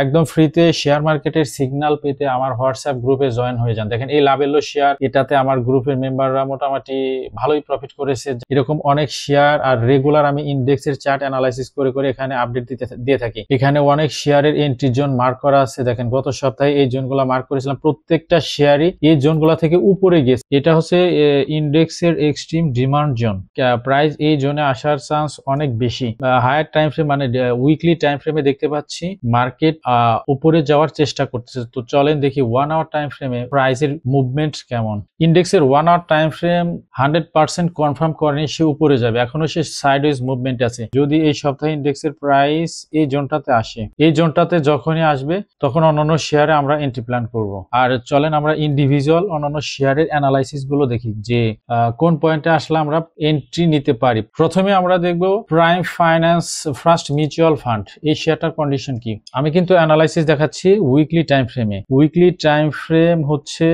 একদম ফ্রিতে শেয়ার মার্কেটের সিগন্যাল পেতে আমার হোয়াটসঅ্যাপ গ্রুপে জয়েন হয়ে যান। দেখেন এই লাভেল্লো শেয়ার, এটাতে আমার গ্রুপের মেম্বাররা মোটামুটি ভালোই প্রফিট করেছে। এরকম অনেক শেয়ার আর রেগুলার আমি ইন্ডেক্সের চার্ট অ্যানালাইসিস করে করে এখানে আপডেট দিয়ে থাকি। এখানে অনেক শেয়ারের এন্ট্রি জোন মার্ক করা আছে। দেখেন গত সপ্তাহে এই জোনগুলো মার্ক করেছিলাম, প্রত্যেকটা শেয়ারই এই জোনগুলো থেকে উপরে গেছে। এটা হচ্ছে ইন্ডেক্সের এক্সট্রিম ডিমান্ড জোন। প্রাইস এই জোনে আসার চান্স অনেক বেশি। হায়ার টাইম ফ্রেম মানে উইকলি টাইম ফ্রেমে দেখতে পাচ্ছি মার্কেট উপরে যাওয়ার চেষ্টা করতেছে। তো চলেন দেখি 1 আওয়ার টাইম ফ্রেমে প্রাইসের মুভমেন্ট কেমন। ইন্ডেক্সের 1 আওয়ার টাইম ফ্রেম 100% কনফার্ম করেনি সে উপরে যাবে, এখনো সে সাইডওয়েজ মুভমেন্ট আছে। যদি এই সপ্তাহে ইন্ডেক্সের প্রাইস এই জোনটাতে আসে, এই জোনটাতে যখনই আসবে তখন অন্যান্য শেয়ারে আমরা এন্ট্রি প্ল্যান করব। আর চলেন আমরা ইন্ডিভিজুয়াল অন্যান্য শেয়ারের অ্যানালাইসিস গুলো দেখি যে কোন পয়েন্টে আসলে আমরা এন্ট্রি নিতে পারি। প্রথমে আমরা দেখব prime finance first mutual fund, এই শেয়ারটার কন্ডিশন কি। আমি কিন্তু অ্যানালাইসিস দেখাচ্ছি উইকলি টাইম ফ্রেমে। উইকলি টাইম ফ্রেম হচ্ছে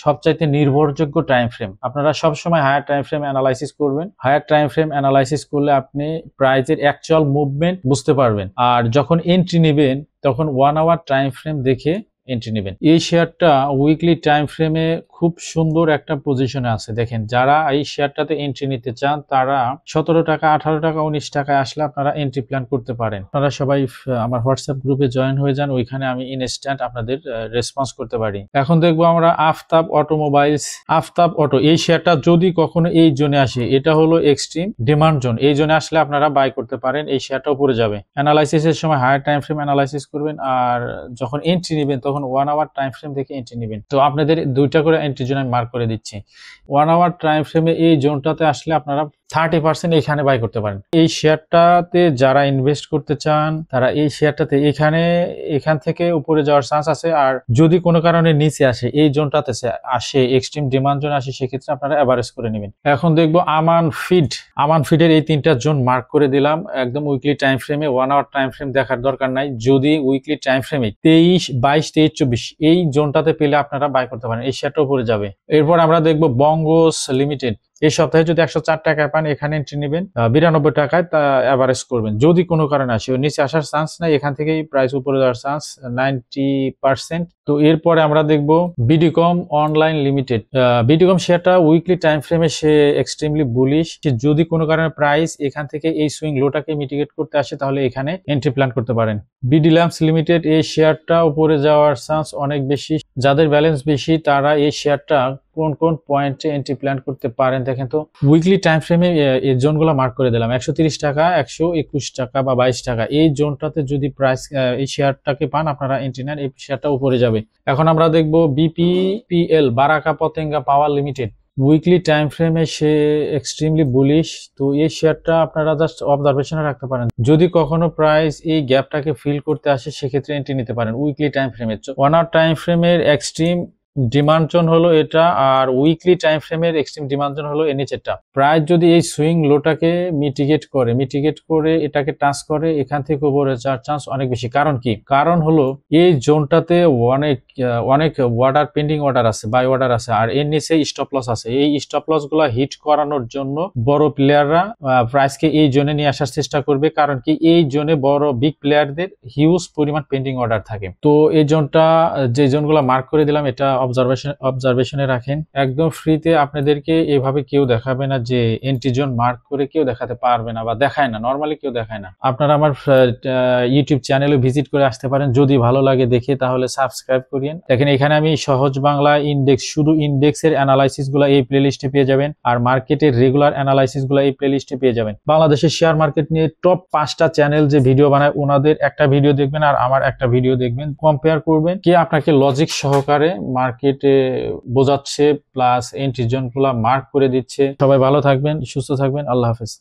সবচাইতে নির্ভরযোগ্য টাইম ফ্রেম। আপনারা সবসময় হায়ার টাইম ফ্রেম অ্যানালাইসিস করবেন। হায়ার টাইম ফ্রেম অ্যানালাইসিস করলে আপনি প্রাইসের অ্যাকচুয়াল মুভমেন্ট বুঝতে পারবেন। আর যখন এন্ট্রি নেবেন তখন 1 আওয়ার টাইম ফ্রেম দেখে এন্ট্রি নেবেন। এই শেয়ারটা উইকলি টাইম ফ্রেমে খুব সুন্দর একটা পজিশনে আছে। দেখেন যারা এই শেয়ারটাতে এন্ট্রি নিতে চান তারা 17 টাকা 18 টাকা 19 টাকায় আসলে আপনারা এন্ট্রি প্ল্যান করতে পারেন। আপনারা সবাই আমার হোয়াটসঅ্যাপ গ্রুপে জয়েন হয়ে যান, ওইখানে আমি ইনস্ট্যান্ট আপনাদের রেসপন্স করতে পারি। এখন দেখবো আমরা আফতাব অটোমোবাইলস। আফতাব অটো এই শেয়ারটা যদি কখনো এই জোনে আসে, এটা হলো এক্সট্রিম ডিমান্ড জোন, এই জোনে আসলে আপনারা বাই করতে পারেন। এই শেয়ারটা উপরে যাবে। অ্যানালাইসিসের সময় হায়ার টাইম ফ্রেম অ্যানালাইসিস করবেন, আর যখন এন্ট্রি নেবেন তখন 1 আওয়ার টাইম ফ্রেম দেখে এন্ট্রি নেবেন। তো আপনাদের দুইটা করে এন্ট্রি জোন আমি মার্ক করে দিচ্ছি। 1 আওয়ার টাইম ফ্রেমে এই জোনটাতে আসলে আপনারা 30% এখানে বাই করতে পারেন। এই শেয়ারটাতে যারা ইনভেস্ট করতে চান তারা এই শেয়ারটাতে এখান থেকে উপরে যাওয়ার চান্স আছে। আর যদি কোনো কারণে নিচে আসে, এই জোনটাতে আসে এক্সট্রিম ডিমান্ড জোন আসে, সেক্ষেত্রে আপনারা এভারেজ করে নেবেন। এখন দেখবো আমান ফিডের এই 3টা জোন মার্ক করে দিলাম একদম উইকলি টাইম ফ্রেমে। 1 আওয়ার টাইম ফ্রেম দেখার দরকার নাই। যদি উইকলি টাইম ফ্রেমে 23, 22, 23, 24 এই জোনটাতে পেলে আপনারা বাই করতে পারেন, এই শেয়ারটা উপরে যাবে। এরপর আমরা দেখবো বঙ্গস লিমিটেড। এই সপ্তাহে যদি 104 টাকায় পান এখানে এন্ট্রি নেবেন, 92 টাকায় তা এভারেজ করবেন। যদি কোনো কারণে আসে, নিচে আসার চান্স নাই, এখান থেকেই প্রাইস উপরে যাওয়ার চান্স 90%। তো এরপরে আমরা দেখবো বিডিকম অনলাইন লিমিটেড। বিডিকম শেয়ারটা উইকলি টাইম ফ্রেমে সে এক্সট্রিমলি বুলিশ। যদি কোনো কারণে প্রাইস এখান থেকে এই সুইং লোটাকে মিটিগেট করতে আসে তাহলে এখানে এন্ট্রি প্ল্যান করতে পারেন। বিডি ল্যাম্পস লিমিটেড এই শেয়ারটা উপরে যাওয়ার চান্স অনেক বেশি। যাদের ব্যালেন্স বেশি তারা এই শেয়ারটা কোন কোন পয়েন্টে এন্ট্রি প্ল্যান করতে পারেন দেখেন তো। উইকলি টাইম ফ্রেমে এই জোনগুলো মার্ক করে দিলাম। 130 টাকা, 121 টাকা বা 22 টাকা এই জোনটাতে যদি প্রাইস এই শেয়ারটাকে পান আপনারা এন্ট্রি নেন, এই শেয়ারটা উপরে যাবে। এখন আমরা দেখব বিপিপিএল বারাকা পতেঙ্গা পাওয়ার লিমিটেড। উইকলি টাইম ফ্রেমে সে এক্সট্রিমলি বুলিশ। তো এই শেয়ারটা আপনারা জাস্ট অবজারভেশনে রাখতে পারেন। যদি কখনো প্রাইস এই গ্যাপটাকে ফিল করতে আসে সেক্ষেত্রে এন্ট্রি নিতে পারেন উইকলি টাইম ফ্রেমে। 1 আওয়ার টাইম ফ্রেমের এক্সট্রিম ডিমান্ড জোন হলো এটা, আর উইকলি টাইম ফ্রেমের এক্সট্রিম ডিমান্ড জোন হলো নিচেরটা। প্রাইস যদি এই সুইং লোটাকে মিটিগেট করে এটাকে টাচ করে, এখান থেকে উপরে যাওয়ার চান্স অনেক বেশি। কারণ কি? কারণ হলো এই জোনটাতে অনেক অর্ডার, পেন্ডিং অর্ডার আছে, বাই অর্ডার আছে, আর এর নিচে স্টপ লস আছে। এই স্টপ লস গুলা হিট করানোর জন্য বড় প্লেয়াররা প্রাইসকে এই জোনে নিয়ে আসার চেষ্টা করবে। কারণ কি? এই জোনে বড় বিগ প্লেয়ারদের হিউজ পরিমাণ পেন্ডিং অর্ডার থাকে। তো এই জোনটা, যে জোনগুলো মার্ক করে দিলাম, এটা অবজারভেশনে রাখেন। একদম ফ্রিতে আপনাদেরকে এভাবে কেউ দেখাবে না, যে এন্ট্রি জোন মার্ক করে কেউ দেখাতে পারবে না বা দেখায় না, নরমালি কেউ দেখায় না। আপনারা আমার ইউটিউব চ্যানেলে ভিজিট করে আসতে পারেন, যদি ভালো লাগে দেখে তাহলে সাবস্ক্রাইব করিয়েন। দেখেন এখানে আমি সহজ বাংলা ইন্ডেক্স, শুধু ইন্ডেক্সের অ্যানালাইসিস গুলো এই প্লেলিস্টে পেয়ে যাবেন, আর মার্কেটের রেগুলার অ্যানালাইসিস গুলো এই প্লেলিস্টে পেয়ে যাবেন। বাংলাদেশের শেয়ার মার্কেট নিয়ে টপ 5টা চ্যানেল যে ভিডিও বানায় ওনাদের একটা ভিডিও দেখবেন আর আমার একটা ভিডিও দেখবেন, কম্পেয়ার করবেন কে আপনাকে লজিক সহকারে মার্কেটে বোঝাচ্ছে প্লাস এন্ট্রি জোন গুলা মার্ক করে দিচ্ছে। সবাই ভালো থাকবেন, সুস্থ থাকবেন। আল্লাহ হাফেজ।